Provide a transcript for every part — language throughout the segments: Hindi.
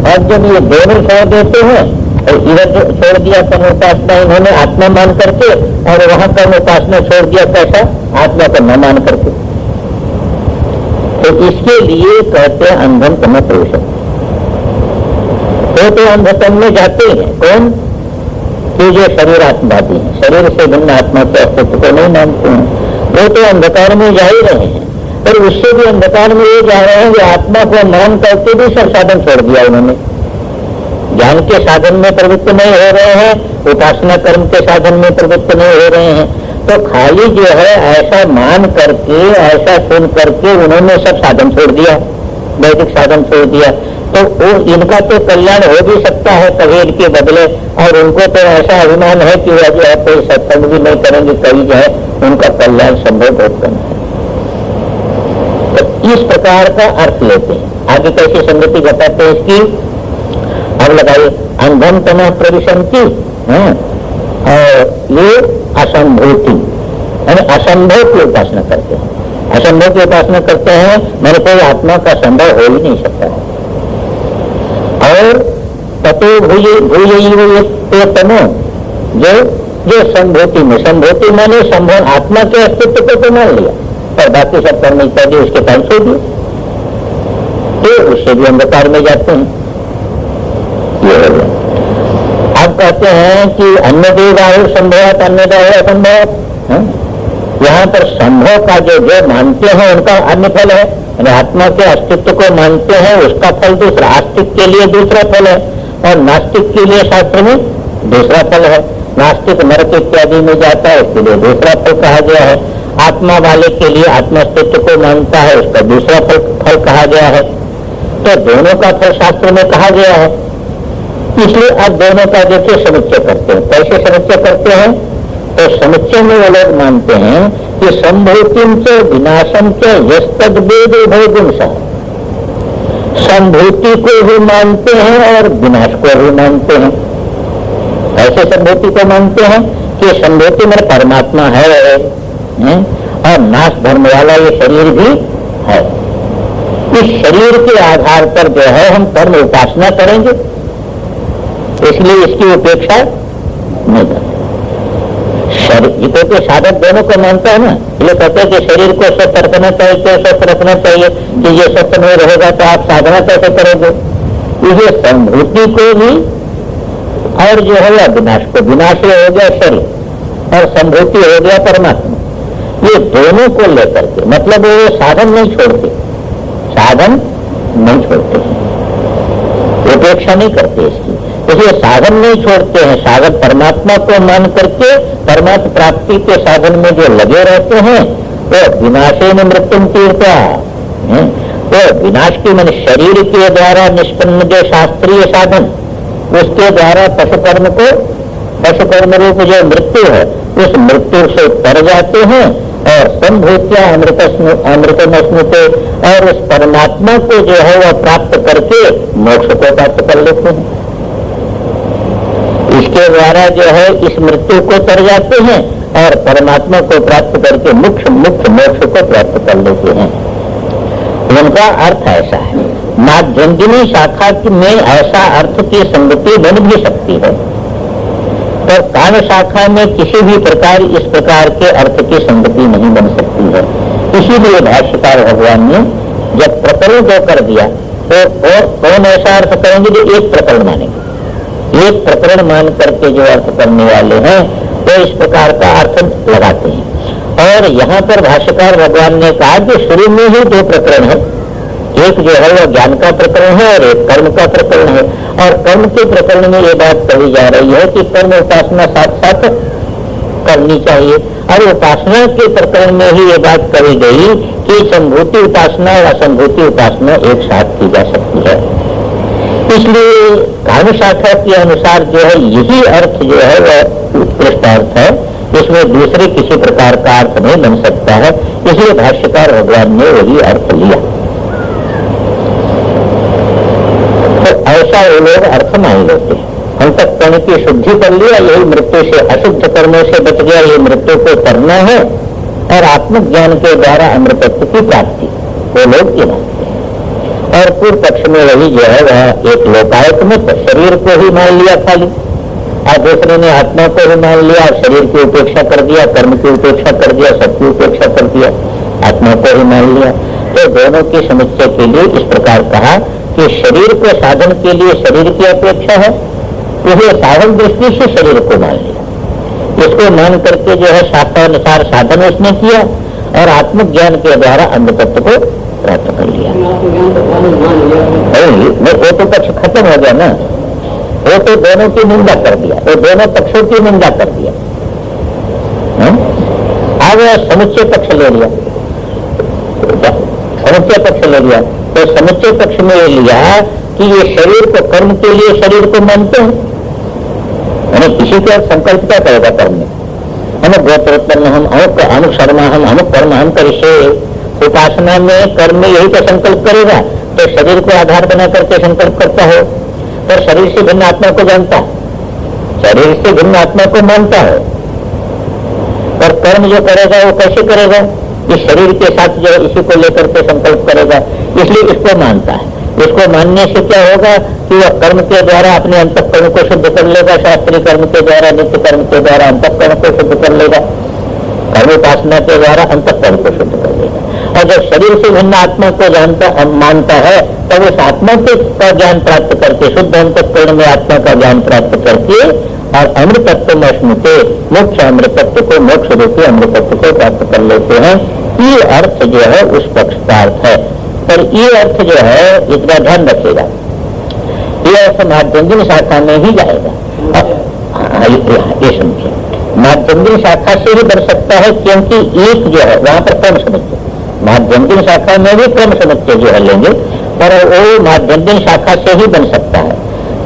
और जब ये दोनों छोड़ देते हैं और इधर छोड़ दिया कर्म उपासना इन्होंने आत्मा मान करके, और वहां कर्म उपासना छोड़ दिया कैसा, आत्मा को न मान करके, तो इसके लिए कहते हैं अंधम तम प्रवेश। तो अंधतम में जाते हैं कौन, कि जो शरीर आत्मवादी है, शरीर से भिन्न आत्मा के अस्तित्व को नहीं मानते हैं, वो तो अंधकार में जा ही रहे हैं। पर उससे भी अंधकार में ये जा रहे हैं कि आत्मा को मान करके भी सब साधन छोड़ दिया उन्होंने, ज्ञान के साधन में प्रवृत्त नहीं हो रहे हैं, उपासना कर्म के साधन में प्रवृत्त नहीं हो रहे हैं। तो खाली जो है ऐसा मान करके, ऐसा सुन करके उन्होंने सब साधन छोड़ दिया, वैदिक साधन छोड़ दिया। तो वो इनका तो कल्याण हो भी सकता है कबीर के बदले, और उनको तो ऐसा अभिमान है कि वह जो है कोई सत्संग भी नहीं करेंगे, कहीं जो है उनका कल्याण संभव होता है। तो इस प्रकार का अर्थ लेते हैं। आगे कैसी संगति बताते हैं इसकी, अब लगाइए अंधम तमः प्रविशन्ति, और ये असंभूति यानी असंभव की उपासना करते हैं। असंभव की उपासना करते हैं मेरे कोई आत्मा का संभव हो ही नहीं सकता है। और ततो भूय तमो, जो संभूति में, संभूति माने संभव आत्मा के अस्तित्व को तो मान लिया, पर बाकी सब कर्म इत्यादि उसके पास छोड़ दिए, तो उससे भी अंधकार में जाते हैं। ये हो गया। अब कहते हैं कि अन्य देव संभव, अन्य देव असंभव। यहाँ पर संभव का जो मानते हैं उनका अन्य फल है, आत्मा के अस्तित्व को मानते हैं उसका फल दूसरा, आस्तिक के लिए दूसरा फल है, और नास्तिक के लिए शास्त्र में दूसरा फल है। नास्तिक नरक इत्यादि में जाता है, इसके लिए दूसरा फल कहा गया है। आत्मा वाले के लिए आत्मास्तित्व को मानता है, उसका दूसरा फल कहा गया है। तो दोनों का फल शास्त्र में कहा गया है। इसलिए अब दोनों का देखिए समुच्चय करते हैं। कैसे समुच्चय करते हैं, तो समुच्चय में वो लोग मानते हैं कि संभूतिम च विनाशम च यस्तद वेद उभय गुणशः, संभूति को भी मानते हैं और विनाश को भी मानते हैं। ऐसे संभूति को मानते हैं कि संभूति में परमात्मा है, और नाश धर्म वाला ये शरीर भी है। इस शरीर के आधार पर जो है हम कर्म उपासना करेंगे, इसलिए इसकी उपेक्षा नहीं करते। शरीर को साधक दोनों को मानता है ना, ये कहते हैं कि शरीर को स्वस्थ रखना चाहिए, तो स्वस्थ रखना चाहिए, कि ये स्वस्थ नहीं रहेगा तो आप साधना कैसे करोगे। ये संभूति को भी और जो है विनाश को, विनाश हो गया शरीर और संभूति हो गया परमात्मा, ये दोनों को लेकर के, मतलब वो साधन नहीं छोड़ते, साधन नहीं छोड़ते, उपेक्षा नहीं करते इसकी। इसलिए साधन नहीं छोड़ते हैं, साधन परमात्मा को मान करके परमात्मा प्राप्ति के साधन में जो लगे रहते हैं, वो विनाशे में मृत्युम तीर्था, तो विनाश की मन शरीर के द्वारा निष्पन्न जो शास्त्रीय साधन, उसके द्वारा पशुकर्म रूप जो मृत्यु है, उस मृत्यु से तर जाते हैं, और संभूत्या अमृतमस्मृते, और उस परमात्मा को जो है वह प्राप्त करके मोक्ष को प्राप्त कर लेते हैं। इसके द्वारा जो है इस मृत्यु को तर जाते हैं और परमात्मा को प्राप्त करके मुख्य मोक्ष को प्राप्त कर लेते हैं। उनका अर्थ ऐसा है। माध्यंगिनी शाखा में ऐसा अर्थ की संगति बन भी सकती है, पर कान शाखा में किसी भी प्रकार इस प्रकार के अर्थ की संगति नहीं बन सकती है। इसीलिए भाष्यकार भगवान ने जब प्रकरण को कर दिया, तो कौन ऐसा अर्थ करेंगे जो एक प्रकरण मानेंगे, एक प्रकरण मान करके जो अर्थ करने वाले हैं, तो इस प्रकार का अर्थ लगाते हैं। और यहाँ पर भाष्यकार भगवान ने कहा कि शुरू में ही दो प्रकरण है, एक जो है वह ज्ञान का प्रकरण है और एक कर्म का प्रकरण है। और कर्म के प्रकरण में ये बात कही जा रही है कि कर्म उपासना साथ साथ करनी चाहिए, और उपासना के प्रकरण में ही ये बात कही गई कि संभूति उपासना और असंभूति उपासना एक साथ की जा सकती है। इसलिए कान शाखा के अनुसार जो है यही अर्थ जो है वह उत्कृष्ट अर्थ है, इसमें दूसरे किसी प्रकार का अर्थ नहीं बन सकता है। इसलिए भाष्यकार भगवान ने वही अर्थ लिया। तो ऐसा वो लोग अर्थ मान लेते हैं। अंतःकरण की शुद्धि कर लिया, यही मृत्यु से, अशुद्ध कर्मों से बच गया, ये मृत्यु को करना है, और आत्मज्ञान के द्वारा अमृतत्व की प्राप्ति, वो लोग ये मानते हैं। और पूर्व पक्ष में वही जो है वह एक लोकायत में तो शरीर को ही मान लिया खाली, और दूसरे ने आत्मा को ही मान लिया और शरीर की उपेक्षा कर दिया, कर्म की उपेक्षा कर दिया, सबकी उपेक्षा कर दिया, आत्मा को ही मान लिया। तो दोनों के समुच्चय के लिए इस प्रकार कहा कि शरीर को साधन के लिए शरीर की अपेक्षा है, इसे साधन दृष्टि से शरीर को मान लिया, इसको मान करके जो है शास्त्रानुसार साधन उसने किया और आत्मज्ञान के द्वारा अमृतत्व को प्राप्त कर लिया। वो तो पक्ष खत्म हो गया ना, वो तो दोनों की निंदा कर दिया, वो दोनों पक्षों की निंदा कर दिया। अब समुच्चय पक्ष ले लिया, समुच्चय पक्ष ले लिया, तो समुच्चय पक्ष में ये लिया कि ये शरीर को कर्म के लिए शरीर को मानते हैं, यानी किसी का संकल्प क्या करेगा कर्म में, हम गोत्रोत्पन्न हम अनुशर्मा हम कर्म हम करिष्ये, उपासना में कर्म में यही तो संकल्प करेगा, तो शरीर को आधार बना करके संकल्प करता हो, पर शरीर से भिन्न आत्मा को जानता है, शरीर से भिन्न आत्मा को मानता है, पर कर्म जो करेगा वो कैसे करेगा, इस शरीर के साथ जो इसी को लेकर के संकल्प करेगा, इसलिए इसको मानता है। इसको मानने से क्या होगा कि वह कर्म के द्वारा अपने अंतःकरण को शुद्ध कर लेगा, शास्त्रीय कर्म के द्वारा, नित्य कर्म के द्वारा अंतःकरण को शुद्ध कर लेगा, कर्म उपासना के द्वारा अंतःकरण को शुद्ध कर लेगा। और जब शरीर से भिन्न आत्मा को जानता मानता है तब उस आत्मा का ज्ञान प्राप्त करके, शुद्ध अंतःकरण में आत्मा का ज्ञान प्राप्त करके और अमृतत्व में स्मृति मोक्ष अमृतत्व को, मोक्ष रूपी अमृतत्व को प्राप्त कर लेते हैं। ये अर्थ जो है उस पक्ष का अर्थ है, पर ये अर्थ जो है इतना ध्यान रखेगा, ये अर्थ माध्यमिक शाखा में ही जाएगा। ये समझे, माध्यमिक शाखा से ही बन सकता है, क्योंकि एक जो है वहां पर क्रम समुच्चय, माध्यमिक शाखा में भी क्रम समुच्चय जो है लेंगे, पर वो माध्यमिक शाखा से ही बन सकता है,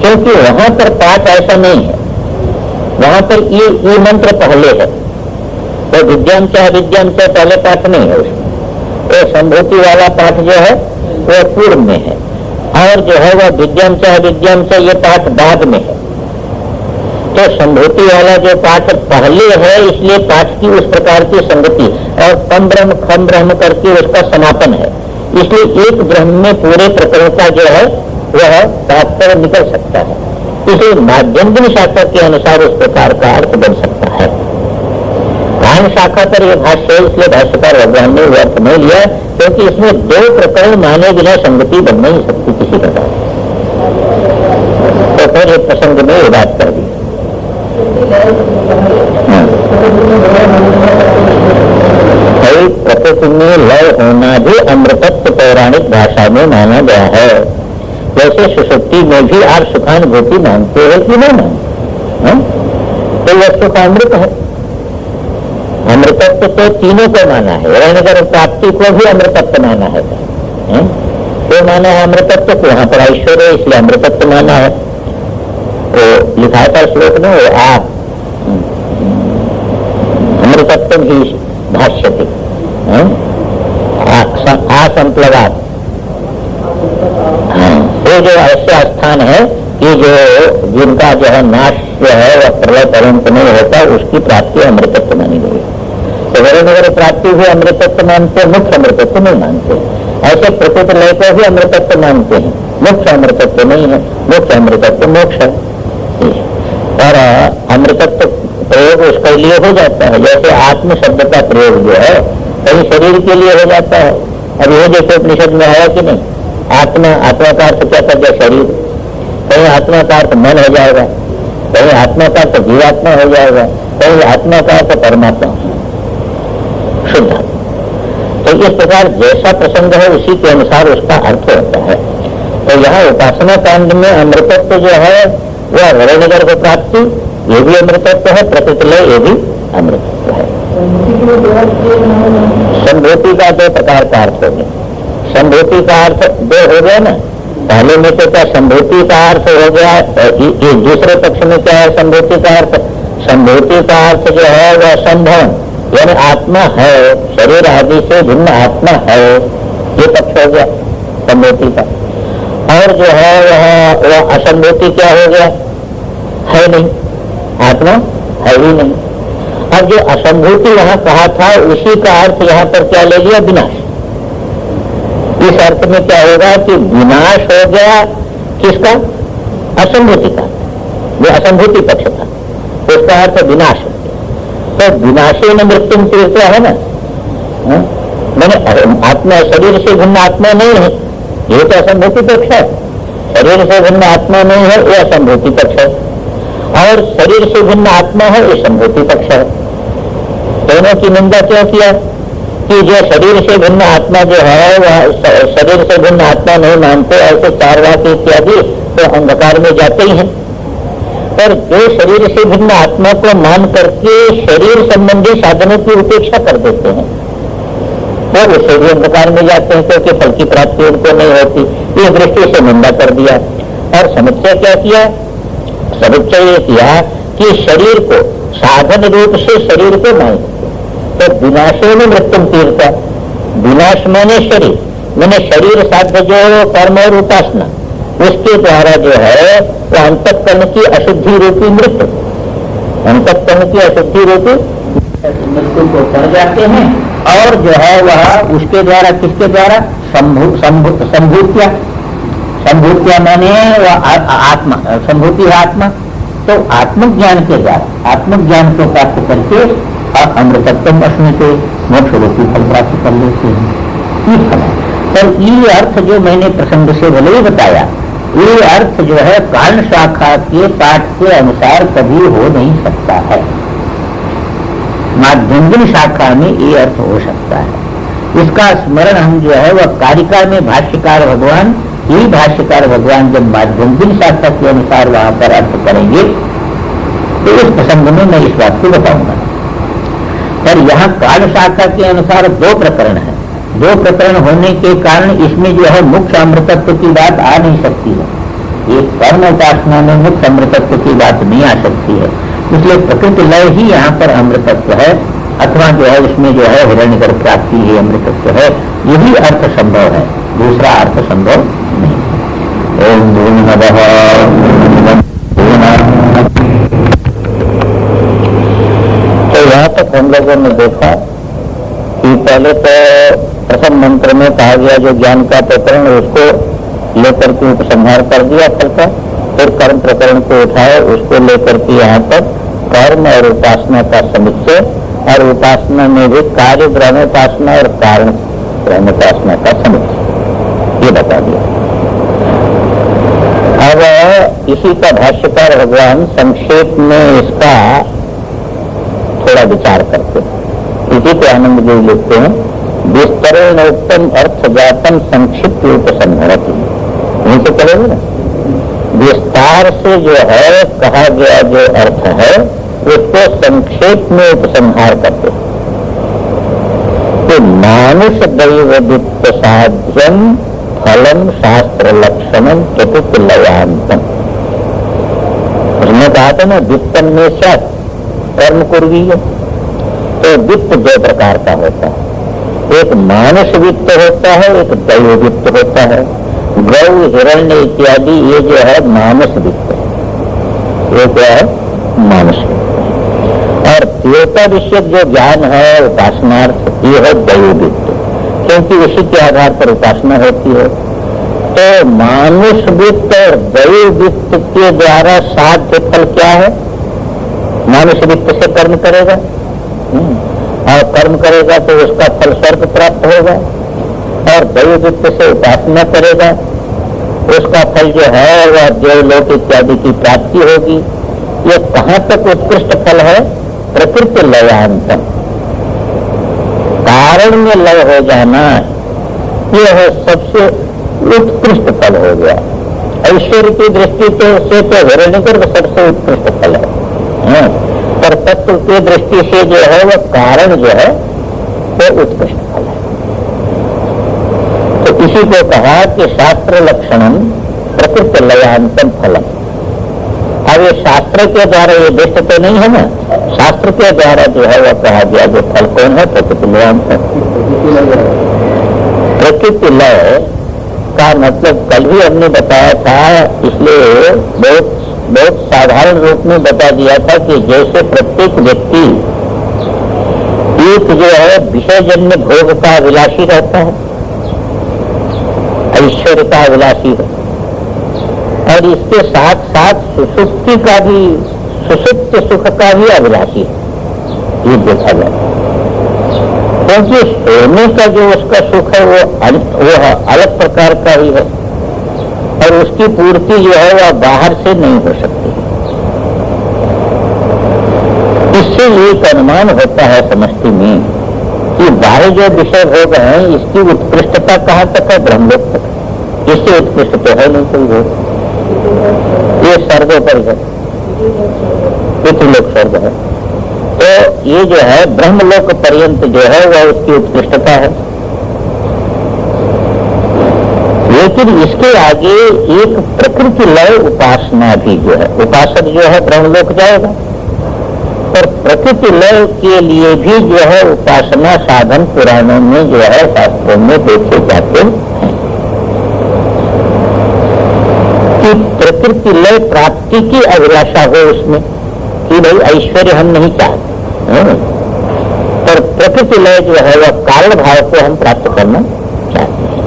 क्योंकि वहां पर पाठ ऐसा नहीं है, वहां पर ये मंत्र पहले है, तो विद्याम चाहे विद्याम चाहे पहले पाठ नहीं है उसमें, वो संभूति वाला पाठ जो है वो पूर्व में है, और जो है वह विद्याम चाहे ये पाठ बाद में है। तो संभूति वाला जो पाठ पहले है, इसलिए पाठ की उस प्रकार की संगति, और तम ब्रह्म खम ब्रह्म करके उसका समापन है, इसलिए एक ब्रह्म में पूरे प्रकरण का जो है वह तात्पर्य निकल सकता है, इसलिए माध्यमिक शाखा के अनुसार उस प्रकार का अर्थ बन सकता है। कान शाखा पर यह भाष्य है, इसलिए भाष्यकार भगवान ने वो अर्थ नहीं लिया, क्योंकि इसमें दो प्रकरण माने बिना संगति बन नहीं सकती किसी प्रकार। तो फिर एक प्रसंग में ये बात कर दी। प्रकृति में लय होना भी अमृतत्व पौराणिक भाषा में माना गया है, वैसे सुषुप्ति में भी आप सुखानुभूति मानते हैं कि नहीं मानते? तो यह सुख अमृत है, अमृतत्व तो तीनों को माना है, हिरण्यगर्भ प्राप्ति को भी अमृतत्व माना है, तो माना है अमृतत्व को, वहां पर ऐश्वर्य इसलिए अमृतत्व माना है। तो लिखा था श्लोक में आप अमृतत्व ही भाष्यते असंप्लवात, वो जो ऐसा स्थान है कि जो जिनका जो है नाश जो है वह प्रलय पर्यंत नहीं होता, उसकी प्राप्ति अमृतत्व मानी गई। तो हिरण्यगर्भ प्राप्ति भी अमृतत्व मानते हैं, मुख्य अमृतत्व नहीं मानते। ऐसे प्रकृति लय को भी अमृतत्व मानते हैं, मुख्य अमृतत्व नहीं है, मुख्य अमृतत्व मोक्ष है। और अमृतत्व प्रयोग उसके लिए हो जाता है, जैसे आत्म शब्द का प्रयोग जो है कहीं शरीर के लिए हो जाता है। अब ये जैसे उपनिषद में आया कि नहीं, आत्मा, आत्मा का अर्थ क्या कर दिया शरीर, कहीं आत्मा का अर्थ मन हो जाएगा, कहीं आत्मा का अर्थ जीवात्मा हो जाएगा, कहीं आत्मा का अर्थ परमात्मा शुद्ध। तो इस प्रकार जैसा प्रसंग है उसी के अनुसार उसका अर्थ होता है। तो यहाँ उपासना कांड में अमृतत्व जो है वह हिरण्यगर्भ प्राप्ति, ये भी अमृतत्व है, प्रकृति लय ये भी अमृतत्व है। संभूति का दो प्रकार का अर्थ हो गया, संभूति का अर्थ दो हो गया ना, पहले में तो क्या संभूति का अर्थ हो गया, दूसरे पक्ष में क्या है संभूति का अर्थ, संभूति का अर्थ जो है वह संभव यानी आत्मा है, शरीर आदि से भिन्न आत्मा है, ये पक्ष हो गया संभूति का। और जो है वह असंभूति क्या हो गया, है नहीं, आत्मा है ही नहीं। अब जो असंभूति वहां कहा था उसी का अर्थ यहाँ पर क्या ले लिया, विनाश। इस अर्थ में क्या होगा कि विनाश हो गया किसका? असंभूति का। जो असंभूति पक्ष था उसका अर्थ विनाश हो गया। तो विनाशे न मृत्यु तीर्थ है ना, मैंने आत्मा शरीर से भिन्न आत्मा नहीं है, ये तो असंभूति पक्ष है। शरीर से भिन्न आत्मा नहीं है, ये असंभूति पक्ष है। और शरीर से भिन्न आत्मा है, ये संभूति पक्ष है। दोनों की निंदा क्यों किया कि जो शरीर से भिन्न आत्मा जो है वह शरीर से भिन्न आत्मा नहीं मानते, ऐसे चारवाक इत्यादि तो अंधकार में जाते ही हैं। पर जो शरीर से भिन्न आत्मा को मान करके शरीर संबंधी साधनों की उपेक्षा कर देते हैं वो उसे भी अंधकार में जाते हैं, क्योंकि फल की प्राप्ति उनको नहीं होती। इस दृष्टि से निंदा कर दिया। और समुच्चय क्या किया? समुच्चय ये किया कि शरीर को साधन रूप से शरीर को माने, तो विनाशे में मृत्यु तीर्थ। विनाश माने शरीर, मैंने शरीर साध्य जो कर्म और उपासना उसके द्वारा जो है वो अंतःकरण की अशुद्धि रूपी मृत्यु, अंतःकरण की अशुद्धि रूपी मृत्यु को कर जाते हैं। और जो है वह उसके द्वारा, किसके द्वारा? संभूतिया। संभूतिया माने वह आत्मा, संभूति है आत्मा। तो आत्मज्ञान के द्वारा, आत्मज्ञान को प्राप्त करके अमृतत्व अश्मिते मोक्ष रूपी फल प्राप्त कर लेते हैं। ये फल है। पर ये अर्थ जो मैंने प्रसंग से भले ही बताया, ये अर्थ जो है कारण शाखा के पाठ के अनुसार कभी हो नहीं सकता है। माध्यमिक शाखा में ये अर्थ हो सकता है। इसका स्मरण हम जो है वह कारिका में भाष्यकार भगवान, यही भाष्यकार भगवान जब माध्यमिक शाखा के अनुसार वहां पर अर्थ करेंगे तो इस प्रसंग में मैं इस बात को बताऊंगा। पर यहाँ काल शाखा के अनुसार दो प्रकरण है। दो प्रकरण होने के कारण इसमें जो है मुख्य अमृतत्व की बात आ नहीं सकती है। एक कर्म उपासना में मुख्य अमृतत्व की बात नहीं आ सकती है, इसलिए प्रकृति लय ही यहाँ पर अमृतत्व है, अथवा जो है इसमें जो है हिरण्यगर्भ प्राप्ति ही अमृतत्व है। यही अर्थ संभव है, दूसरा अर्थ संभव नहीं। ओम पूर्णमदः तो यहाँ तक हम लोगों ने देखा कि पहले तो प्रथम मंत्र में कहा गया जो ज्ञान का प्रकरण उसको लेकर के उपसंहार कर दिया फल का, फिर कर्म प्रकरण को उठाए उसको लेकर के यहाँ पर कर्म और उपासना का समुच्चय, और उपासना में भी कार्य ब्रह्मोपासना और कारण ब्रह्मोपासना का समुच्चय ये बता दिया। अब इसी का भाष्यकार भगवान संक्षेप में इसका थोड़ा विचार करते हैं। इसी को आनंद देव लिखते हैं, विस्तरेण उत्तम अर्थ जातम संक्षिप्त उपसंहरति। यहीं से करेंगे ना, विस्तार से जो है कहा गया जो अर्थ है उसको संक्षेप में उपसंहार करते हैं। तो मानुष दैव वित्त साध्यम फलम शास्त्र लक्षणम चतुर्थ लयांतम। उसने कहा था ना वित्तम में सत कर्म कुर्वीय। तो वित्त दो प्रकार का होता है, एक मानुष वित्त होता है, एक दैव वित्त होता है। गौ हिरण्य इत्यादि ये जो है मानुष वित्त है, ये क्या है? मानुष वित्त। और देवता विषय जो ज्ञान है उपासनार्थ ये है दैव वित्त, क्योंकि उसी के आधार पर उपासना होती है। तो मानुष वित्त और दैव वित्त के द्वारा साध्य फल क्या है? मानुष वित्त से कर्म करेगा और कर्म करेगा तो उसका फल स्वर्ग प्राप्त होगा, और दैव वित्त से उपासना करेगा उसका फल जो है वह देवलोक इत्यादि की प्राप्ति होगी। ये कहाँ तक उत्कृष्ट फल है? प्रकृति लयांतम, कारण में लय हो जाना, यह सबसे उत्कृष्ट फल हो गया। ऐश्वर्य की दृष्टि से तो हिरण्यगर्भ सबसे उत्कृष्ट फल है, पर तत्व की दृष्टि से जो है वह कारण जो है वो उत्कृष्ट फल है। तो इसी को कहा कि शास्त्र लक्षणम प्रकृति लयांतम फलम। अब ये शास्त्र के द्वारा ये दृष्ट तो नहीं है ना, शास्त्र के द्वारा जो है वह कहा गया जो फल कौन है? प्रकृति लयांतम। प्रकृति लय का मतलब कल भी हमने बताया था, इसलिए बहुत साधारण रूप में बता दिया था कि जैसे प्रत्येक व्यक्ति एक जो है विषयजन्य भोग का अभिलाषी रहता है, ऐश्वर्य का अभिलाषी है, और इसके साथ साथ सुसुप्ति का भी, सुसुप्त सुख का भी अभिलाषी है, ये देखा जाए। क्योंकि सोने का जो उसका सुख है वो अलग प्रकार का ही है, और उसकी पूर्ति जो है वह बाहर से नहीं हो सकती। इससे एक अनुमान होता है समष्टि में कि बाहर जो विषय भोग है इसकी उत्कृष्टता कहाँ तक है, ब्रह्मलोक तक। इससे उत्कृष्ट तो है नहीं कोई भोग, ये स्वर्ग पर है, पितृलोक स्वर्ग है। तो ये जो है ब्रह्मलोक पर्यंत जो है वह उसकी उत्कृष्टता है। लेकिन इसके आगे एक प्रकृति लय उपासना भी जो है, उपासक जो है ब्रह्मलोक जाएगा, और प्रकृति लय के लिए भी जो है उपासना साधन पुराणों में जो है शास्त्रों में देखे जाते हैं कि प्रकृति लय प्राप्ति की अभिलाषा हो उसमें, कि भाई ऐश्वर्य हम नहीं चाहते, पर प्रकृति लय जो है वह कारण भाव को हम प्राप्त करना चाहते हैं।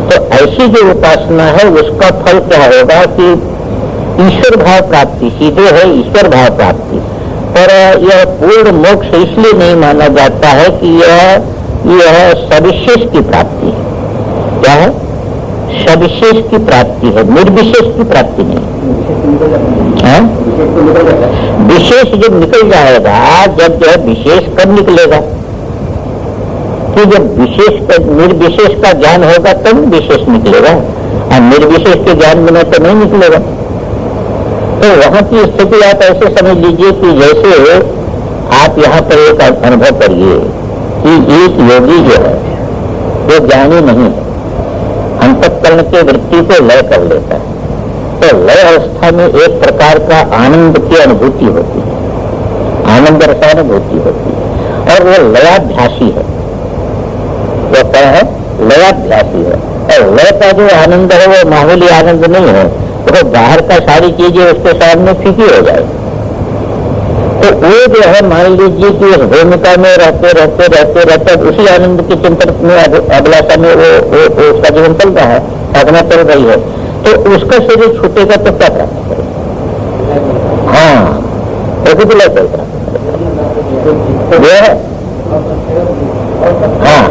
तो ऐसी जो उपासना है उसका फल क्या होगा कि ईश्वर भाव प्राप्ति, सीधे है ईश्वर भाव प्राप्ति। पर यह पूर्ण मोक्ष इसलिए नहीं माना जाता है कि यह सविशेष की प्राप्ति है। क्या है? सविशेष की प्राप्ति है, निर्विशेष की प्राप्ति नहीं। विशेष जब निकल जाएगा, जब जो है विशेष कब निकलेगा कि जब विशेष का निर्विशेष का ज्ञान होगा तब विशेष निकलेगा, और निर्विशेष के ज्ञान बिना तो नहीं निकलेगा। तो वहां की स्थिति आप ऐसे समझ लीजिए कि जैसे आप यहाँ पर एक अनुभव करिए कि एक योगी जो है वो ज्ञानी नहीं है, अंतःकरण के वृत्ति को लय कर लेता है। तो लय अवस्था में एक प्रकार का आनंद की अनुभूति होती है, आनंद रसानुभूति होती है, और वो लयाभ्यासी है। वो क्या है? लयाभ्यासी है। और लय का जो आनंद है वो मामूली आनंद नहीं है, तो बाहर का सारी चीजें उसके सामने फीकी हो जाए। तो वो जो है मान लीजिए कि इस भूमिका में रहते उसी आनंद की चिंतन में अभिलाषा में वो उसका जीवन चल रहा है, साधना चल रही है। तो उसका शरीर छूटेगा तो क्या प्राप्त करेगा? हाँ, प्रकृति लय चलता है। हाँ,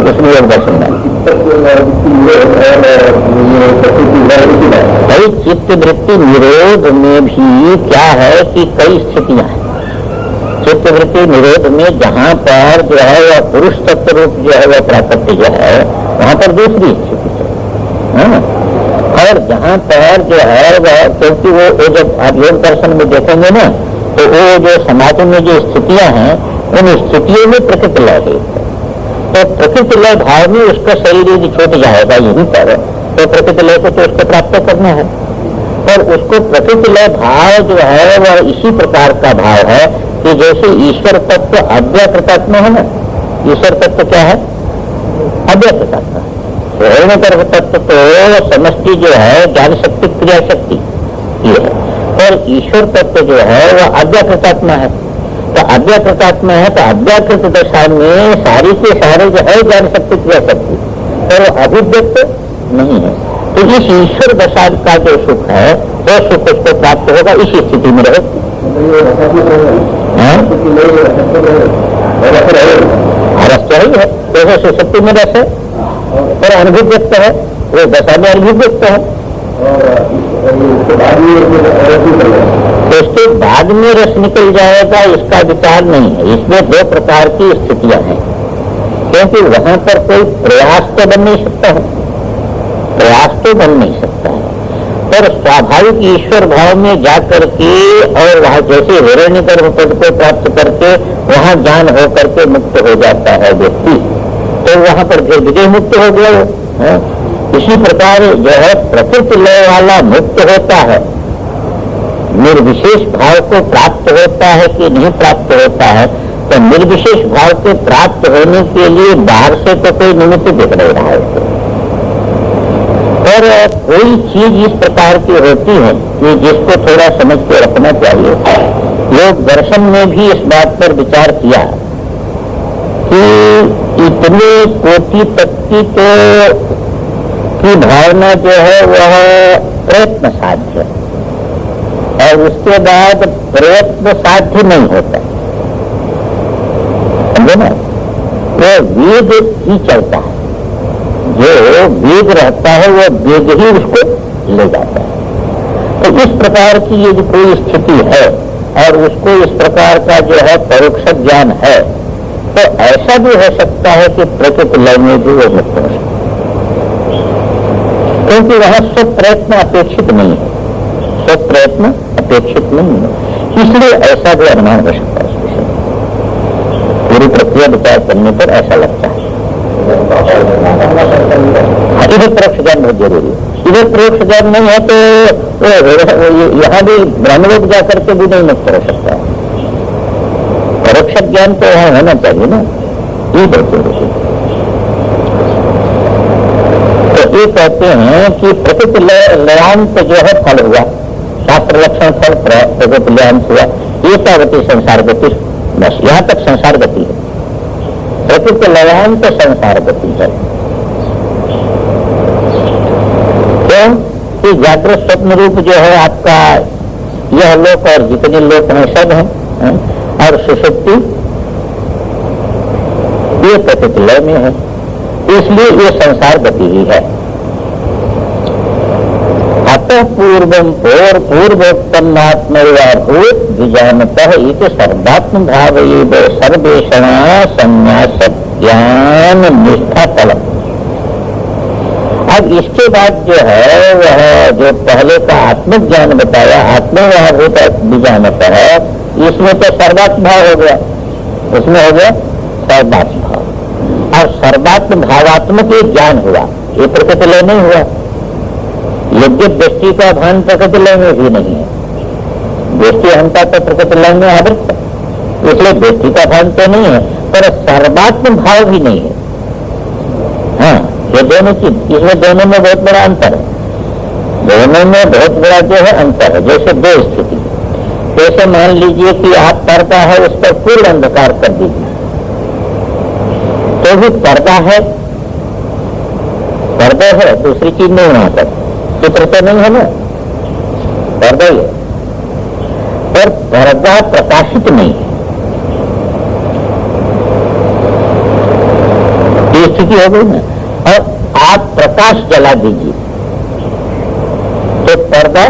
उसमें दर्शन भाई चित्त वृत्ति निरोध में भी क्या है कि कई स्थितियां हैं। चित्त वृत्ति निरोध में जहां पर जो है वह पुरुष तत्व रूप जो है वह प्राकृति जो है वहां पर दूसरी स्थिति है। और जहां पर जो है वह, क्योंकि वो जब आप योग दर्शन में देखेंगे ना, तो वो जो समाज में जो स्थितियां हैं उन स्थितियों में प्रकृति लय है। तो प्रकृति लय भाव में उसका शरीर यदि छूट जाएगा यहीं पर, तो प्रकृति लय को तो उसको प्राप्त करना है। पर उसको प्रकृति लय भाव जो है वह इसी प्रकार का भाव है कि जैसे ईश्वर तत्व अव्यकृतात्मा है ना, ईश्वर तत्व क्या है? अव्यकृतात्मा। हिरण्य गर्भ तत्व तो समष्टि जो है ज्ञान शक्ति क्रिया शक्ति ये है, और ईश्वर तत्व जो है वह अव्यकृतात्मा है। तो अव्यकृतात्मा है तो अव्यकृत दशा में सारी के सारे जो है ज्ञान शक्ति क्रिया शक्ति, पर वो अभिव्यक्त नहीं है। तो इस ईश्वर दशा का जो सुख है वो सुख उसको प्राप्त होगा इसी स्थिति में रहे। रस तो ही है, जैसे सुशक्ति में रस है और अनुभुव्यक्त है, वो दशा में अनुभुव्यक्त है। तो उसके बाद में रस निकल जाएगा इसका विचार नहीं है। इसमें दो प्रकार की स्थितियां हैं, क्योंकि वहां पर कोई प्रयास तो बन नहीं सकता है, प्रयास तो बन नहीं सकता है। पर स्वाभाविक ईश्वर भाव में जाकर के और वहां जैसे हिरण्य गर्भ पद को प्राप्त करके वहां ज्ञान हो करके मुक्त हो जाता है व्यक्ति, तो वहां पर फिर विजय मुक्त हो गया। इसी प्रकार जो है प्रकृति लय वाला मुक्त होता है, निर्विशेष भाव को प्राप्त होता है कि नहीं प्राप्त होता है। तो निर्विशेष भाव के प्राप्त होने के लिए बाहर से तो कोई निमित्त दिख नहीं रहा है, पर कोई चीज इस प्रकार की होती है कि जिसको थोड़ा समझ के रखना चाहिए। लोग दर्शन में भी इस बात पर विचार किया कि इतने कोटि तक की भावना जो है वह प्रयत्न साध्य, और उसके बाद प्रयत्न साध्य नहीं होता, समझे ना। वो वेग ही चलता है, जो वेग रहता है वो वेग ही उसको ले जाता है। तो इस प्रकार की यदि कोई स्थिति है और उसको इस प्रकार का जो है परोक्ष ज्ञान है, तो ऐसा भी हो सकता है कि प्रकृति लय में भी वो मुक्त हो सकता है, क्योंकि वहां सब प्रयत्न अपेक्षित नहीं है, सब प्रयत्न अपेक्षित नहीं है, इसलिए ऐसा भी अनुमान हो सकता है। पूरी प्रक्रिया विचार करने पर ऐसा लगता है। इधर परोक्ष ज्ञान बहुत जरूरी है। इधर परोक्ष ज्ञान नहीं है तो यहाँ भी ब्रह्मलोक जाकर के भी नहीं मुक्त हो सकता है। परोक्ष ज्ञान तो वहां होना चाहिए ना, ये बहुत जरूरी है। तो ये कहते हैं कि प्रकृति लयांत जो है फल हुआ, शास्त्र लक्षण फल प्रकृति लयांत हुआ, एकावती संसार गति, बस यहाँ तक संसार गति है। प्रकृति लयांत संसार गति है। क्यों कि जागृत स्वप्न रूप जो है आपका यह लोक और जितने लोक हैं सब हैं, और सुषुप्ति ये प्रकृति लय में है, इसलिए ये संसार गति ही है। अतः पूर्वम पूर्वोत्तमात्मभूत विजानतः इति सर्वात्म भाव सर्वेषणा संन्यास ज्ञान निष्ठा फल। अब इसके बाद जो है वह जो पहले का आत्मज्ञान बताया, आत्मभावभूत विजानतः, इसमें तो सर्वात्म भाव हो गया, उसमें हो गया सर्वात्म भाव, और सर्वात्म भावात्मक ये ज्ञान हुआ, ये प्रकृति लय नहीं हुआ। यद्य दृष्टि का भान प्रकृति लय में भी नहीं है, दृष्टि अहंता तो प्रकृति लय में आवृत है, इसलिए दृष्टि का भान तो नहीं है, पर सर्वात्म भाव भी नहीं है। हाँ, ये दोनों चीज, इसमें दोनों में बहुत बड़ा अंतर है, दोनों में बहुत बड़ा जो है अंतर है। जैसे दो स्थिति, जैसे मान लीजिए कि आप पर्दा है उस पर पूर्ण अंधकार कर दीजिए, तो भी पर्दा है, पर्दा है, दूसरी चीज नहीं वहां पर, चित्र तो नहीं है ना, पर्दा ही है, पर पर्दा प्रकाशित नहीं है। ये स्थिति हो गई ना। और आप प्रकाश जला दीजिए तो पर्दा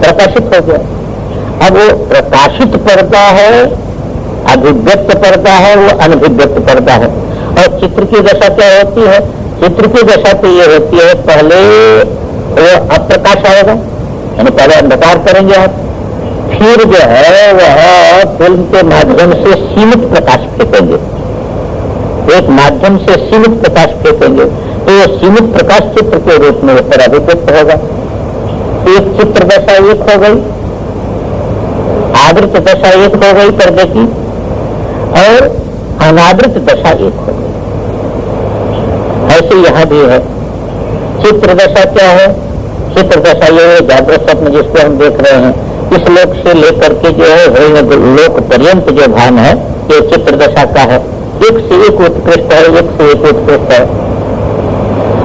प्रकाशित हो गया। अब वो प्रकाशित पर्दा है, अभिव्यक्त पर्दा है, वो अनभिव्यक्त पर्दा है। और चित्र की दशा क्या होती है? चित्र की दशा तो ये होती है, पहले वो अप्रकाश आएगा, यानी पहले अंधकार करेंगे आप, फिर जो है वह फिल्म के माध्यम से सीमित प्रकाश फेंकेंगे, एक माध्यम से सीमित प्रकाश फेंकेंगे, तो ये सीमित प्रकाश चित्र के रूप में ऊपर अभिव्यक्त होगा। एक चित्र दशा एक हो गई, आवृत दशा एक हो गई पर्दे की, और अनावृत दशा एक हो गई। ऐसे यहाँ भी है। चित्र दशा क्या है? चित्र दशा ये जागृत स्वप्न जिसको हम देख रहे हैं, इस लोक से लेकर के जो है लोक पर्यंत जो भान है, ये चित्र दशा का है। एक से एक उत्कृष्ट है, एक से एक उत्कृष्ट है।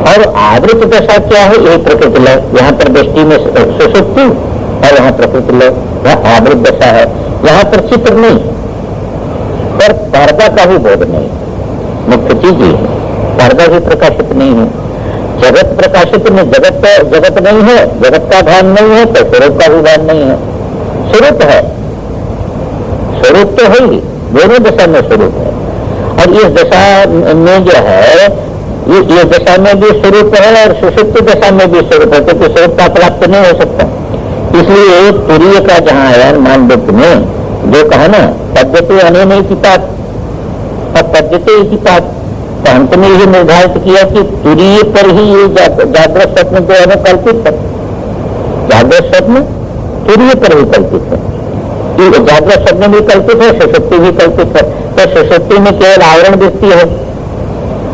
और आवृत दशा क्या है? यही प्रकृति लय। यहाँ पर दृष्टि में सुषुप्ति और यहाँ प्रकृति लय, यहाँ आवृत दशा है। यहाँ पर चित्र नहीं, पर पर्दा का भी बोध नहीं, मुख्य चीज ये है। पर्दा भी प्रकाशित नहीं है, जगत प्रकाशित नहीं, जगत नहीं है, जगत का भान नहीं है, तो स्वरूप का भी भान नहीं है। स्वरूप है, स्वरूप तो है ही, दोनों दशा में स्वरूप है। और इस दशा में जो है, ये दशा में भी स्वरूप है और सुषुप्त दशा में भी स्वरूप है, क्योंकि स्वरूप का प्राप्त नहीं हो सकता। इसलिए तुरीय का जहाँ आया मानवृत्त में जो कहा ना, पद्धति अनेन इतिपात और पद्धति इतिपात, तो अंत में ये निर्धारित किया कि तुरीय पर ही ये जागृत स्वप्न जो है कल्पित है। जागृत स्वप्न तुरीय पर ही कल्पित है, जागृत स्वप्न भी कल्पित है, सुषुप्ति भी कल्पित है। तो सुषुप्ति में केवल आवरण वृत्ति है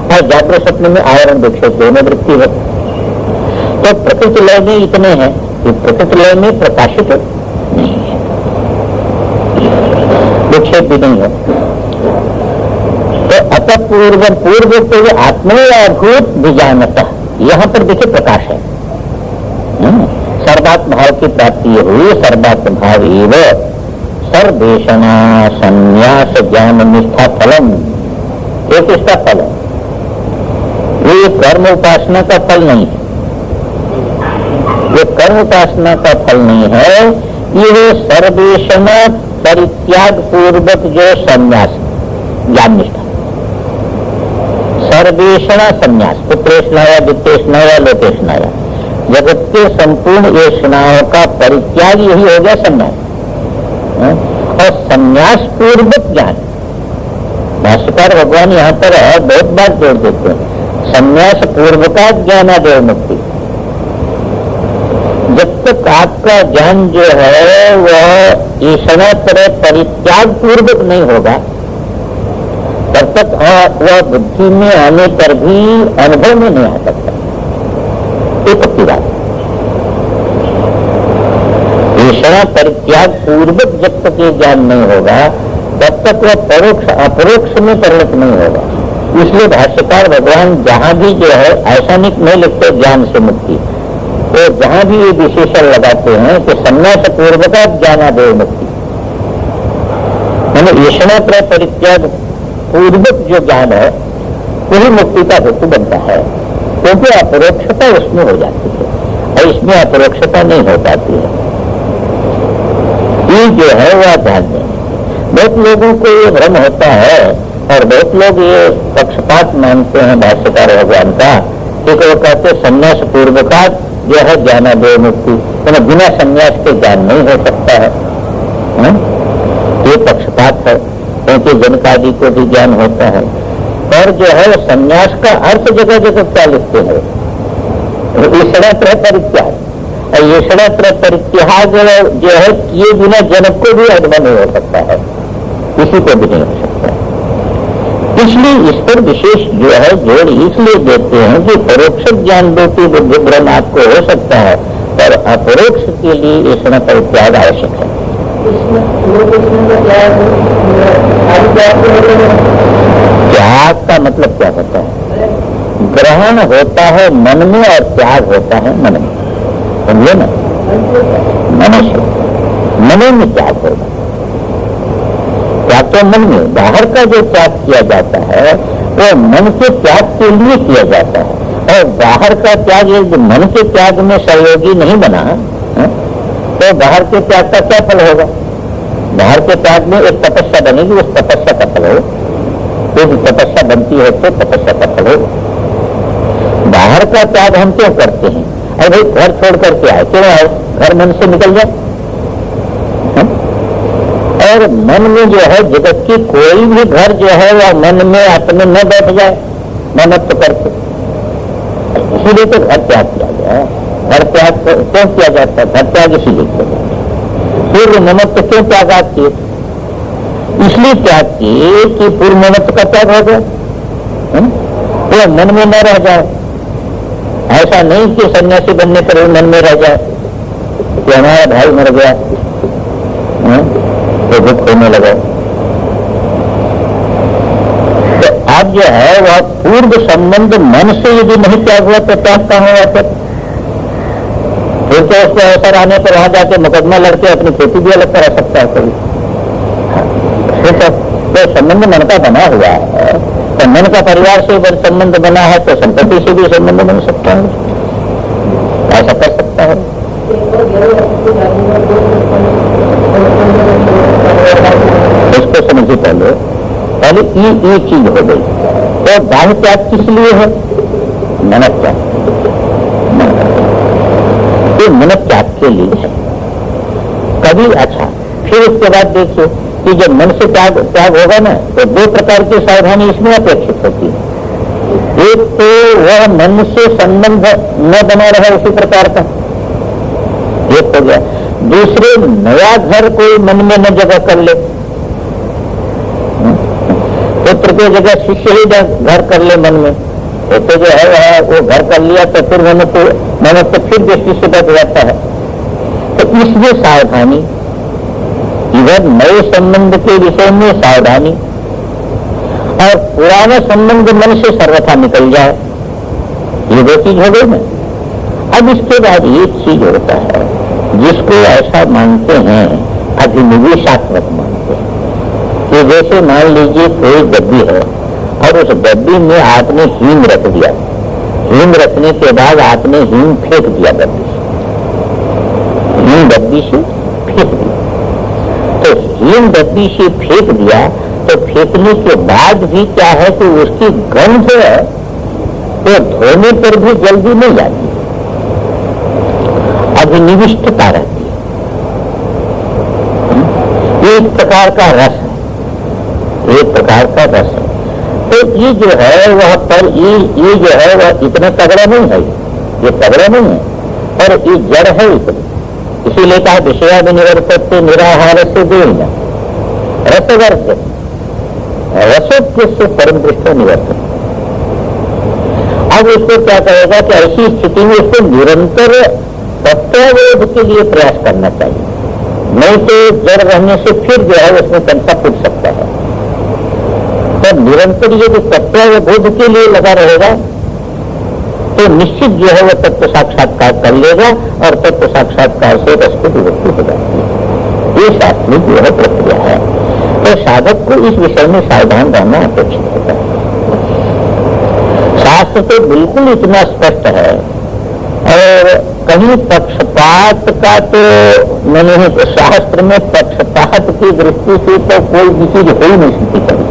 और जागृत स्वप्न में आवरण विक्षेप दोनों वृत्ति है। तो प्रकृति लय में इतने हैं कि प्रकृति लय में प्रकाशित नहीं है, विक्षेप भी नहीं है। तो अतपूर्व पूर्व तो ये आत्मभूत बीजानता, यहाँ पर देखिए प्रकाश है। सर्वात्म भाव की प्राप्ति हुई, सर्वात्म भाव एव सर्वेषणा संन्यास ज्ञान निष्ठा फलम, एक इसका फल है। ये कर्म उपासना का फल नहीं है, ये कर्म उपासना का फल नहीं है, ये सर्वेषण परित्याग पूर्वक जो संन्यास ज्ञान निष्ठा, सर्वेषणा संन्यास, पुत्रेषणाया वित्तेषणाया लोकेषणाया, जगत के संपूर्ण येषणाओं का परित्याग यही हो गया संन्यास। और संन्यास पूर्वक ज्ञान, भाष्यकार भगवान यहाँ पर बहुत बार जोड़ देते हैं, संन्यास पूर्व का ज्ञानादेव मुक्ति। जब तक आपका ज्ञान जो है वह ईश्वरातर परित्याग पूर्वक नहीं होगा, तब तक वह बुद्धि में आने पर भी अनुभव में नहीं आ सकता। ये पक्की बात। ईश्वर परित्याग पूर्वक जब तक ये ज्ञान नहीं होगा, तब तक वह परोक्ष अपरोक्ष में परिणत नहीं होगा। इसलिए भाष्यकार भगवान जहां भी जो है ऐसा नहीं लिखते ज्ञान से मुक्ति, तो जहां भी ये विशेषण लगाते हैं कि संन्यास पूर्वक ज्ञानादेव मुक्ति, मैंने ईश्वर परित्याग पूर्वक जो ज्ञान है वही मुक्ति का हेतु बनता है, क्योंकि अपरोक्षता उसमें हो जाती है और इसमें अपरोक्षता नहीं हो पाती है। ये जो है वह ध्यान दें। बहुत लोगों को ये भ्रम होता है और बहुत लोग ये पक्षपात मानते हैं भाष्यकार भगवान का, क्योंकि वो कहते संन्यास पूर्व का जो है ज्ञानादेव मुक्ति, तो बिना संन्यास के ज्ञान नहीं हो सकता है। ये पक्षपात है, क्योंकि जनकादि को भी ज्ञान होता है। और जो है संन्यास का अर्थ जगह जगह क्या लिखते हैं, ईश्वरात्र परित्याग, और ईश्वरात्र परित्याग जो है किए बिना जनक को भी अनुभव नहीं हो सकता है, किसी को भी नहीं हो सकता। इसलिए इस पर विशेष जो है जोड़ इसलिए देते हैं कि परोक्ष ज्ञान रूपी बुद्धि भ्रम आपको हो सकता है, पर अपरोक्ष के लिए ईश्वर परित्याग आवश्यक है। त्याग का मतलब क्या होता है? ग्रहण होता है मन में और त्याग होता है मन में, समझे ना? मनुष्य मन में त्याग होगा, त्याग तो मन में। बाहर का जो त्याग किया जाता है वो मन के त्याग के लिए किया जाता है, और बाहर का त्याग यदि मन के त्याग में सहयोगी नहीं बना तो बाहर के त्याग का क्या फल होगा? बाहर के त्याग में एक तपस्या बनेगी, उस तपस्या का फल होगा। यदि तपस्या बनती है तो तपस्या का फल होगा। बाहर का त्याग हम क्यों करते हैं? अरे भाई घर छोड़ करके आए, क्यों आए? घर मन से निकल जाए। और मन में जो है जगत की कोई भी घर जो है वह मन में अपने न बैठ जाए ममत्व करके, इसीलिए तो घर त्याग किया गया है। घर त्याग क्यों किया जाता है? घर त्याग इसीलिए किया जाता है। पूर्व ममत्व क्यों त्याग किए? इसलिए त्याग किए कि पूर्व ममत्व का त्याग हो गया, तो मन में न रह जाए। ऐसा नहीं कि सन्यासी बनने पर मन में रह जाए कि हमारा भाई मर गया तो दुख होने लगा। तो अब जो है वह पूर्व संबंध मन से यदि नहीं त्याग हुआ तो त्याग कहाँ हुआ? फिर तो उसको अवसर आने पर वहां जाके मुकदमा लड़के अपनी खेती भी अलग करा सकता है कभी। तो संबंध मन का बना हुआ है, तो मन का परिवार से संबंध बना है तो संपत्ति से भी संबंध बन सकता है, ऐसा कर सकता है। उसको समझिए पहले ये चीज हो गई। तो बाह्य त्याग किस लिए है? मन त्याग, ये मन त्याग के लिए है। कभी अच्छा, फिर उसके बाद देखिए कि जब मन से त्याग होगा ना तो दो प्रकार की सावधानी इसमें अपेक्षित होती है। एक तो वह मन से संबंध न बना रहे उसी प्रकार का, एक हो गया। दूसरे नया घर कोई मन में न जगह कर ले, पुत्र की जगह शिष्य ही घर कर ले मन में, तो जो है वो घर कर लिया तो फिर मन तो फिर दृष्टि से बैठ जाता है। तो इसलिए सावधानी, इधर नए संबंध के विषय में सावधानी और पुराना संबंध मन से सर्वथा निकल जाए, ये दो चीज हो गई ना। अब इसके बाद एक चीज होता है जिसको ऐसा मानते हैं, अभिनिवेशात्मक मानते हैं, कि जैसे मान लीजिए कोई डब्बी है और उस डब्बी में आपने हींग रख दिया, हींग रखने के बाद आपने हींग फेंक दिया डब्बी से, हींग डब्बी से फेंक दी। तो हींग डब्बी से फेंक दिया तो फेंकने के बाद भी क्या है कि उसकी गंध तो धोने पर भी जल्दी नहीं जाती, अभिनिविष्टता रहती है। एक प्रकार का रस है, एक प्रकार का रस है। तो ये जो है वह पर ये जो है वह इतना तगड़ा नहीं है, ये तगड़ा नहीं है, और ये जड़ है इतनी। इसीलिए कहा विषयाभिनिवर्तत्व निराहार से देना रसवर्ग रसोत्य से परम दृष्टि निवर्तन। अब इसको क्या कहेगा कि ऐसी स्थिति में इसको निरंतर तत्वबोध के लिए प्रयास करना चाहिए, नहीं तो जड़ रहने से फिर जो है उसमें कंसा फूट सकता है। तो निरंतर ये जो तत्वबोध के लिए लगा रहेगा तो निश्चित जो है वह तत्व साक्षात्कार कर लेगा और तत्व साक्षात्कार से रस को विभक्ति हो जाती है। ये शास्त्रीय जो है प्रक्रिया है। तो साधक को इस विषय में सावधान रहना अपेक्षित होता है। शास्त्र तो बिल्कुल इतना स्पष्ट है और कहीं पक्षपात का तो नहीं, शास्त्र में पक्षपात की दृष्टि से तो कोई भी चीज हो ही नहीं सकती। कभी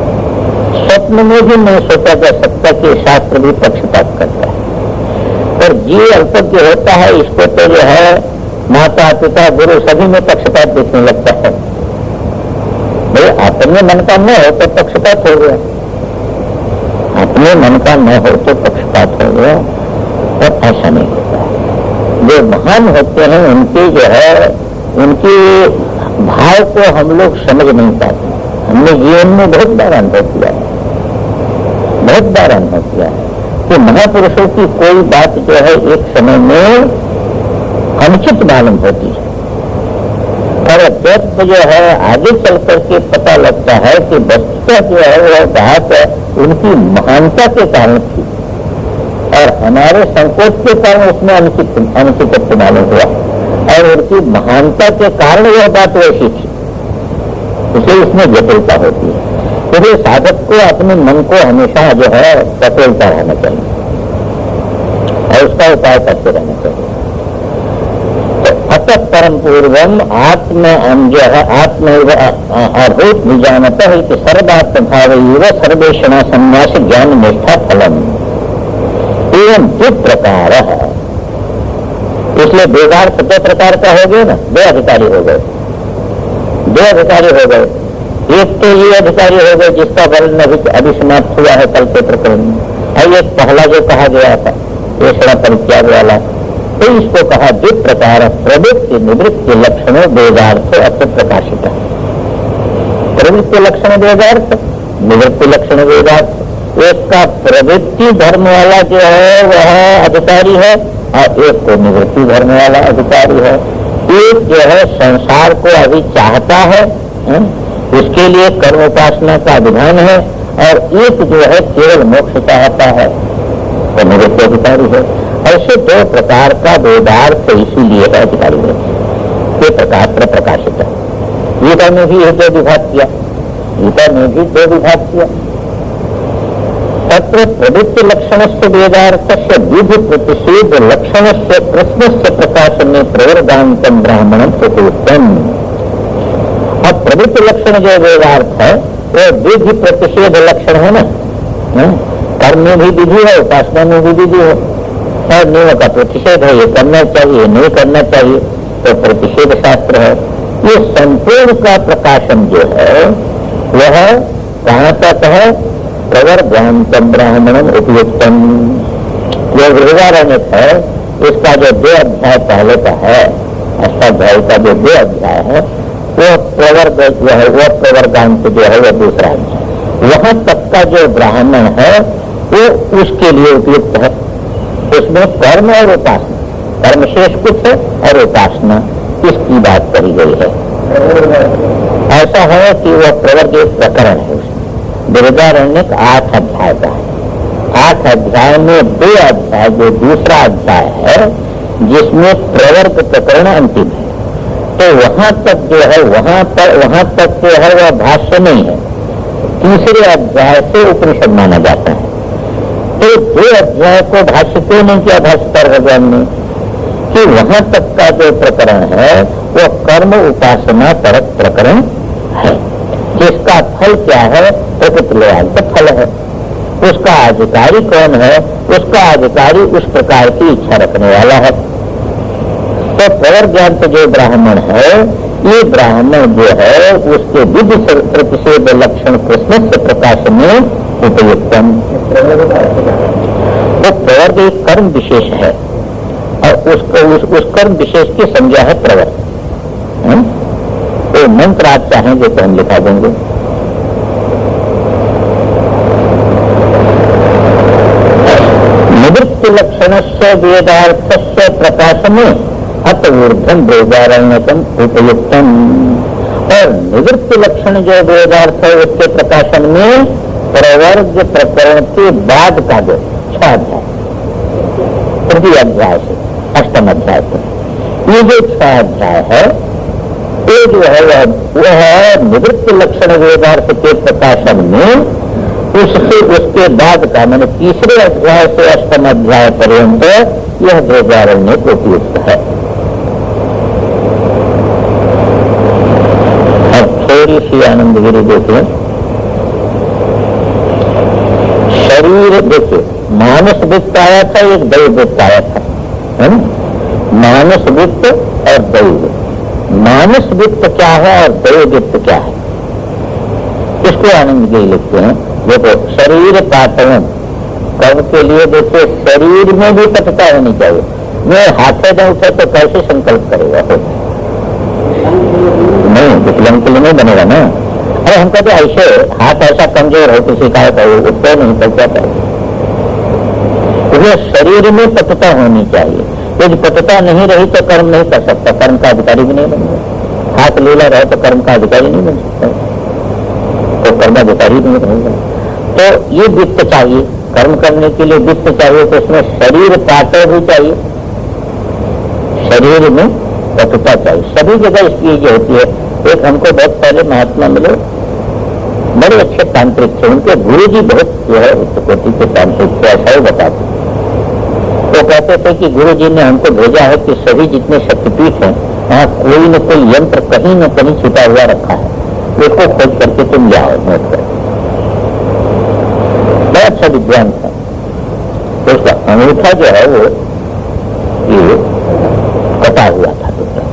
स्वप्न में भी नहीं सोचा जा सकता कि शास्त्र भी पक्षपात करता है। और जी अल्पज्ञ होता है इसको तो जो है माता पिता गुरु सभी में पक्षपात दिखने लगता है। भाई अपने मन का न हो तो पक्षपात हो गया, अपने मन का न हो तो पक्षपात हो गया, और ऐसा नहीं होता है। जो महान होते हैं उनके जो है उनके भाव को हम लोग समझ नहीं पाते। हमने जीवन में बहुत बार अनुभव किया है, बहुत बार अनुभव किया है कि महापुरुषों की कोई बात जो है एक समय में अनुचित मालूम होती है, और जब जो है आगे चल करके पता लगता है कि वस्तुतः जो है वह बात उनकी महानता के कारण थी और हमारे संकोच के कारण उसमें अनुचित मालूम हुआ, और उनकी महानता के कारण वह बात वैसी थी, इसलिए इसमें जटिलता होती है। इसलिए साधक को अपने मन को हमेशा जो है सफलता रहना चाहिए और उसका उपाय करते रहना चाहिए। तो अतः परम पूर्वम आत्म जो है आत्म अभूत विजानता है कि सर्वात्म भाव सर्वेषणा संन्यास ज्ञान निष्ठा फलम एवं दो प्रकार है। इसलिए वेदार्थ दो प्रकार का हो गया ना, दो अधिकारी हो गए, दो अधिकारी हो गए। एक तो ये अधिकारी हो गए जिसका वर्णन अभी समाप्त हुआ है कल के प्रकरण में, और एक पहला जो कहा गया था ये सड़ा परित्याग वाला, तो इसको कहा द्वित प्रकार प्रवृत्ति निवृत्ति लक्षणों वेदार्थ अत्र प्रकाशित है। प्रवृत्ति लक्षण वेदार्थ, निवृत्ति लक्षण वेदार्थ। एक का प्रवृत्ति धर्म वाला जो है वह अधिकारी है और एक को निवृत्ति धर्म वाला अधिकारी है। एक जो है संसार को अभी चाहता है, उसके लिए कर्म उपासना का विधान है, और एक जो है केवल मोक्ष चाहता है तो निवृत्ति अधिकारी है। ऐसे दो प्रकार का वेदार्थ इसीलिए है अधिकारी है, ये प्रकार पर प्रकाशित है। गीता में भी दो विभाग किया, गीता में भी दो विभाग किया। तत्र प्रवृत्ति लक्षण से वेदार्थ से विधि प्रतिषेध लक्षण से कृष्ण से प्रकाशन में प्रवर्गांतम ब्राह्मणम चतुर्थम। अब प्रवृत्ति लक्षण जो वेदार्थ है वो विधि प्रतिषेध लक्षण है ना, कर्म में भी विधि है, उपासना में भी विधि है, और नियमों का प्रतिषेध है, ये करना चाहिए नहीं करना चाहिए, तो प्रतिषेध शास्त्र है। ये संपूर्ण का प्रकाशन जो है वह कहाँ तक है? प्रवर्गांतम ब्राह्मणम उपयुक्तम। जो वृहदारण्यक है इसका जो 2 अध्याय पहले का है, अष्टाध्याय का जो 2 अध्याय है वो प्रवर्ग जो है वो प्रवर्गांत जो है वो दूसरा अध्याय, वहां तक का जो ब्राह्मण है वो उसके लिए उपयुक्त है। उसमें कर्म और उपासना, कर्म शेष कुछ है और उपासना इसकी बात कही गई है। ऐसा है कि वह प्रवर्ग एक प्रकरण है, उसमें बृहदारण्यक 8 अध्याय का है। 8 अध्याय में 2 अध्याय, जो दूसरा अध्याय है जिसमें प्रवर्ग प्रकरण अंतिम है, तो वहां तक जो है वहां तक जो है वह भाष्य नहीं है, तीसरे अध्याय से उपनिषद माना जाता है। तो 2 अध्याय को भाष्य क्यों नहीं किया भाष्यकार भगवान ने, कि वहां तक का जो प्रकरण है वह कर्म उपासना परक प्रकरण है, जिसका फल क्या है, प्रकृतिलयान्त फल है। उसका अधिकारी कौन है, उसका अधिकारी उस प्रकार की इच्छा रखने वाला है। तो प्रवर्ज्ञान्त जो ब्राह्मण है, ये ब्राह्मण जो है उसके विधि प्रतिषेध लक्षण कृष्ण से प्रकाश में उपयुक्तम। तो प्रवर्ग एक कर्म विशेष है और उस कर्म विशेष की संज्ञा है प्रवर्ग। तो मंत्र आप चाहेंगे तो हम लिखा देंगे। निवृत्ति लक्षण से वेदार्थ से प्रकाशन अत ऊर्धम वेदारण्यकम उपयुक्तम। और निवृत्ति लक्षण जो वेदार्थ है उसके प्रकाशन में प्रवर्ग प्रकरण के बाद का जो 6 अध्याय, तृतीय अध्याय से 8वें अध्याय तक, ये जो 6 अध्याय है ये जो है वह निवृत्ति लक्षण वेदार्थ के प्रकाशन में उसके बाद का मैंने तीसरे अध्याय से 8वें अध्याय पर्यंत यह वेदारण्य को उपयुक्त है। अब थोड़ी सी आनंदगिरी देखिए, शरीर देखिए, मानस वित्त आया था, एक दैव वित्त आया था, है ना? मानस वित्त और दैव। मानस वित्त क्या है और दैव वित्त क्या है, इसको आनंदगिरी लिखते हैं। देखो, शरीर पाटन कर्म के लिए देखिए शरीर में भी पटता होनी चाहिए। मैं हाथे न उठे तो कैसे संकल्प करेगा, नहीं विकलांग के लिए नहीं बनेगा ना। अरे हम कहते ऐसे हाथ ऐसा कमजोर हो किसी का उठते नहीं कर जाता है, तो शरीर में पटता होनी चाहिए। यदि पटता नहीं रही तो कर्म नहीं कर सकता, कर्म का अधिकारी भी नहीं बनेगा। हाथ लीला रहे तो कर्म का अधिकारी नहीं बन सकता, तो कर्माधिकारी नहीं रहेगा। तो ये वित्त चाहिए, कर्म करने के लिए वित्त चाहिए, तो उसमें शरीर पाटे भी चाहिए, शरीर में पटता चाहिए। सभी जगह इसकी ये होती है। एक हमको बहुत पहले महात्मा मिले, बड़े अच्छे तांत्रिक थे, उनके गुरु जी बहुत जो है उच्च कोटि के तांत्रिक थे, ऐसा ही बताते। तो कहते थे कि गुरु जी ने हमको भेजा है कि सभी जितने शक्तिपीठ हैं वहाँ कोई न कोई यंत्र कहीं न कहीं छिपा हुआ रखा है, उसको खोज करके तुम ले आओ नोट कर। बड़ा अच्छा विद्वान था। तो उसका अंगूठा जो है वो ये कटा हुआ था टुकड़ा।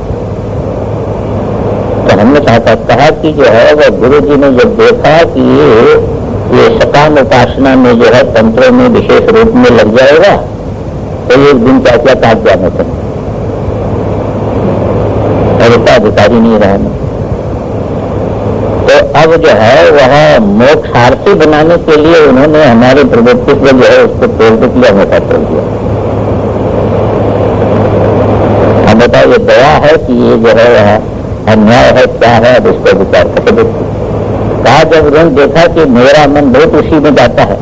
तो हमने कहा कि जो है वो गुरु जी ने जब देखा कि ये सकाम उपासना में जो है तंत्रों में विशेष रूप में लग जाएगा, तो एक दिन क्या क्या काट जाने थे, और अधिकारी नहीं रहना। तो अब जो है वह मोक्षार्थी बनाने के लिए उन्होंने हमारे प्रवृत्ति को जो है उसको तोड़ दिया, मोटा तोड़ दिया। हम बताओ ये दया है कि ये जो है वह अन्याय है, क्या है, अब इसको विचार करके देखिए। कहा जब उन्होंने देखा कि मेरा मन बहुत उसी में जाता है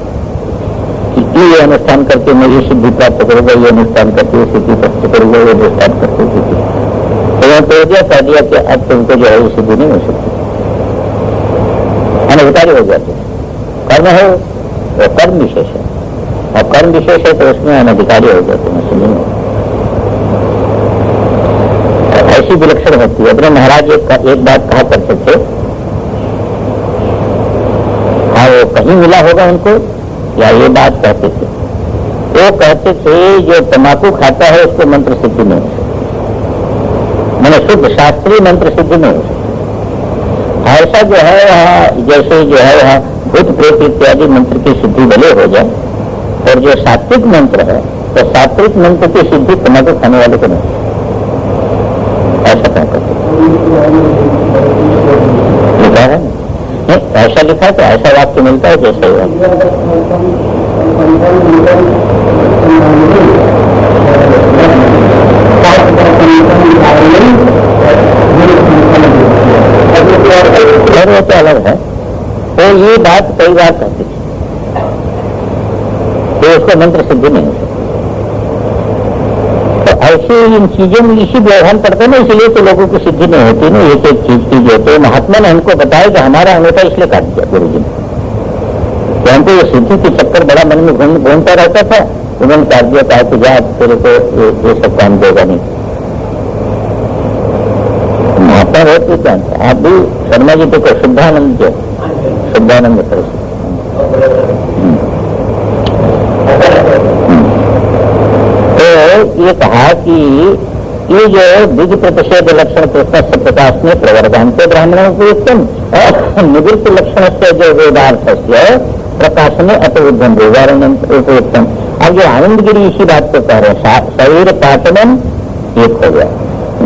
कि ये अनुष्ठान करके मेरी सिद्धि प्राप्त करूंगा, ये अनुष्ठान करके सिद्धि प्राप्त करूंगा, ये अनुष्ठान करके सिद्धि, तो वह तोड़ दिया, कह दिया कि अब तुमको जो है सिद्धि नहीं हो सकती, अनधिकारी हो जाते। कर्म है वो कर्म विशेष है, और कर्म विशेष है तो उसमें अनधिकारी हो जाते हैं, समझ में ऐसी विलक्षण होती है। अपने महाराज एक बात कहा करते थे, हाँ वो कहीं मिला होगा उनको या ये बात कहते थे, वो कहते थे जो तम्बाकू खाता है उसको मंत्र सिद्धि नहीं हो सकती, मैंने शुद्ध शास्त्रीय मंत्र सिद्धि नहीं हो सकती। ऐसा जो है वहाँ जैसे जो है वहाँ भूत प्रेत इत्यादि मंत्र की सिद्धि भले हो जाए, और जो सात्विक मंत्र है तो सात्विक मंत्र की सिद्धि तम्बाकू खाने वाले को नहीं, ऐसा क्या करते लिखा है नहीं, ऐसा लिखा तो ऐसा वाक्य मिलता है जैसे और वो तो अलग है, वो ये बात कई बार कहती थी, तो उसको मंत्र सिद्धि नहीं हो सकती। तो ऐसे इन चीजों में इसी व्यवहार पड़ता है ना, इसलिए तो लोगों की सिद्धि नहीं होती ना। एक एक चीज की जो तो महात्मा ने हमको बताया कि हमारा अंगूठा इसलिए काट दिया गुरु जी ने, तो हमको ये सिद्धि के चक्कर बड़ा मन में घूमता रहता था। उन्होंने काट दिया, कहा कि जा तेरे को ये सब काम देगा नहीं। महात्मा होते क्या, आप भी शर्मा जी को शुद्धानंद जो शुद्धानंद करो। तो ये कहा कि ये जो द्विज प्रतिषेध लक्षण कृष्ण से प्रकाश में प्रवर्धनते ब्राह्मणों को उत्तम और निवृत्त लक्षण से जो वेदार्थ से प्रकाश में अतिविधम उत्तम। अब जो आनंदगिरी इसी बात को कह रहे हैं, शरीर पाटन एक हो गया,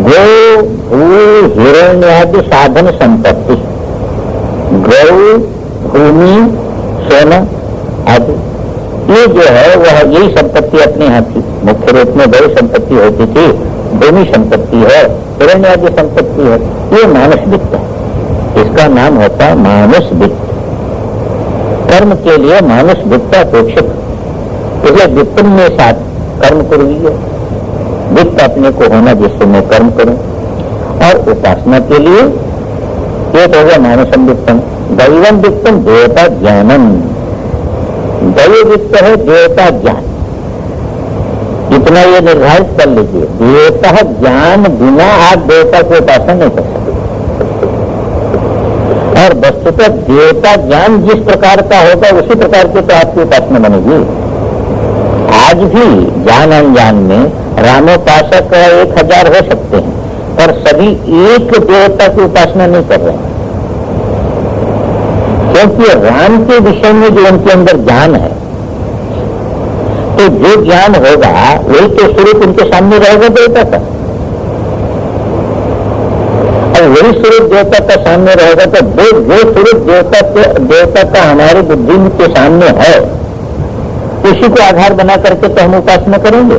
गौ भू हिरण्यादि साधन संपत्ति, गौ भूमि सोना आदि, ये जो है वह यही संपत्ति अपने यहाँ थी। मुख्य रूप में गौ संपत्ति होती थी, भूमि संपत्ति है, हिरण्यादि संपत्ति है। ये मानस वित्त है, इसका नाम होता है मानस वित्त। कर्म के लिए मानस वित्त अपेक्षित, इसलिए वित्त में साथ कर्म करूंगी, वित्त अपने को होना जिससे मैं कर्म करूं। और उपासना के लिए एक हो गया मानसम वित्तम, दैवम वित्तम देवता ज्ञानम। दैव वित्त है देवता ज्ञान, इतना ये निर्धारित कर लीजिए। देवता ज्ञान बिना आप देवता को उपासना नहीं कर सकते। और वस्तुतः देवता ज्ञान जिस प्रकार का होगा उसी प्रकार की तो आपकी उपासना बनेगी। आज भी ज्ञान अनजान में रामोपासक 1000 हो सकते हैं, पर सभी एक देवता की उपासना नहीं कर रहे हैं, क्योंकि राम के विषय में जो उनके अंदर ज्ञान है, तो जो ज्ञान होगा वही तो स्वरूप उनके सामने रहेगा देवता का। और वही स्वरूप देवता का सामने रहेगा, तो जो स्वरूप देवता का हमारी बुद्धि के सामने है, उसी को आधार बना करके तो हम उपासना करेंगे।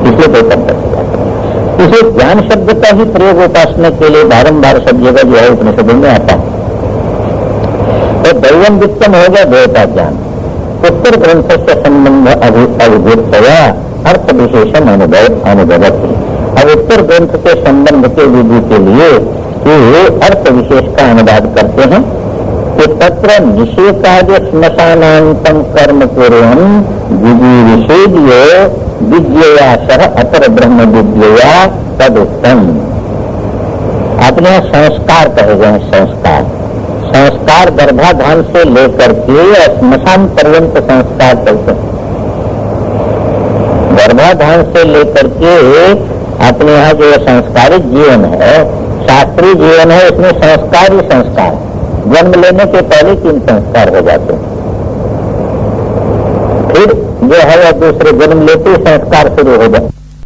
इसलिए इसे ज्ञान शब्द का ही प्रयोग उपासना के लिए बारंबार सब जगह जो है उपनिषदों में आता है। तो दैवम वित्तम हो गया देवता ज्ञान, उत्तर ग्रंथ से संबंध अभिभूत हुआ अर्थ विशेषण अनुभवती। अब उत्तर ग्रंथ के संबंध के विधि के लिए ये अर्थ विशेष का अनुवाद करते हैं कि तत्र निषेधाद श्मशानांतम कर्म कुर्वन् विधिविषेद्यो विद्यया सह अतर ब्रह्म विद्यया तदुत्तम। अपने संस्कार कहे गए, संस्कार गर्भाधान से लेकर के श्मशान पर्यंत संस्कार चलते हैं। गर्भाधान से लेकर के अपने यहाँ जो संस्कारित जीवन है, शास्त्रीय जीवन है, इसमें संस्कार ही संस्कार। जन्म लेने के पहले 3 संस्कार हो जाते हैं, फिर जो है वह दूसरे जन्म लेते संस्कार शुरू हो जाते।